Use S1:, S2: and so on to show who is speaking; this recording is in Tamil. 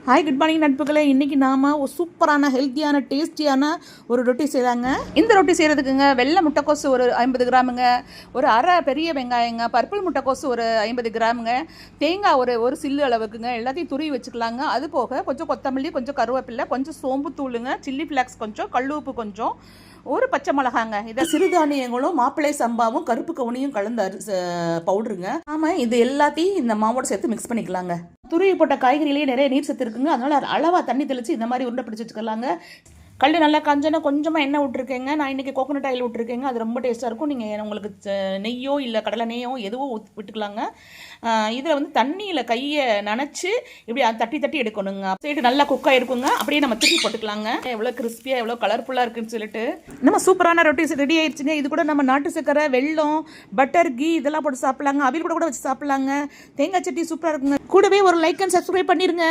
S1: Hi good morning நட்புகளே. இன்றைக்கி நாம் ஒரு சூப்பரான ஹெல்த்தியான டேஸ்டியான ஒரு ரொட்டி செய்தாங்க. இந்த ரொட்டி செய்கிறதுக்குங்க வெள்ளை முட்டைக்கோசு ஒரு 50 கிராமுங்க, ஒரு அரை பெரிய வெங்காயங்க, பர்பிள் முட்டைக்கோசு ஒரு 50 கிராமுங்க, தேங்காய் ஒரு சில்லு அளவுக்குங்க, எல்லாத்தையும் துருவி வச்சுக்கலாங்க. அது போக கொஞ்சம் கொத்தமல்லி, கொஞ்சம் கருவேப்பிலை, கொஞ்சம் சோம்பு தூளுங்க, சில்லி ஃப்ளாக்ஸ் கொஞ்சம், கல்லுப்பு கொஞ்சம், ஒரு பச்சை மிளகாங்க. இதை சிறுதானியங்களும் மாப்பிள்ளை சம்பாவும் கருப்பு கவுனியும் கலந்த பவுடருங்க. ஆமாம், இது எல்லாத்தையும் இந்த மாவோட சேர்த்து மிக்ஸ் பண்ணிக்கலாங்க. துருவி போட்ட காய்கறியிலேயே நிறைய நீர் சத்து இருக்குங்க. அதனால் அளவாக தண்ணி தெளித்து இந்த மாதிரி உருண்டை பிடிச்சி வச்சுக்கலாங்க. கல் நல்லா காஞ்சோன்னா கொஞ்சமாக எண்ணெய் விட்டுருக்கேங்க. நான் இன்றைக்கி கோகோனட் ஆயில் விட்டுருக்கேங்க. அது ரொம்ப டேஸ்ட்டாக இருக்கும். நீங்கள் உங்களுக்கு நெய்யோ இல்லை கடலை நெய்யோ எதுவோ விட்டுக்கலாங்க. இதில் வந்து தண்ணியில் கையை நனைச்சி இப்படி தட்டி தட்டி எடுக்கணுங்க. சைடு நல்லா குக்காக இருக்குங்க. அப்படியே நம்ம திருப்பி போட்டுக்கலாங்க. எவ்வளோ கிறிஸ்பியாக எவ்வளோ கலர்ஃபுல்லாக இருக்குன்னு சொல்லிட்டு நம்ம சூப்பரான ரொட்டிஸ் ரெடி ஆயிடுச்சுங்க. இது கூட நம்ம நாட்டு சக்கரை, வெல்லம், பட்டர், கீ இதெல்லாம் போட்டு சாப்பிட்லாங்க. அவியல் கூட வச்சு சாப்பிட்லாங்க. தேங்காய் சட்னி சூப்பராக இருக்குங்க. கூடவே ஒரு லைக் அண்ட் சப்ஸ்கிரைப் பண்ணிடுங்க.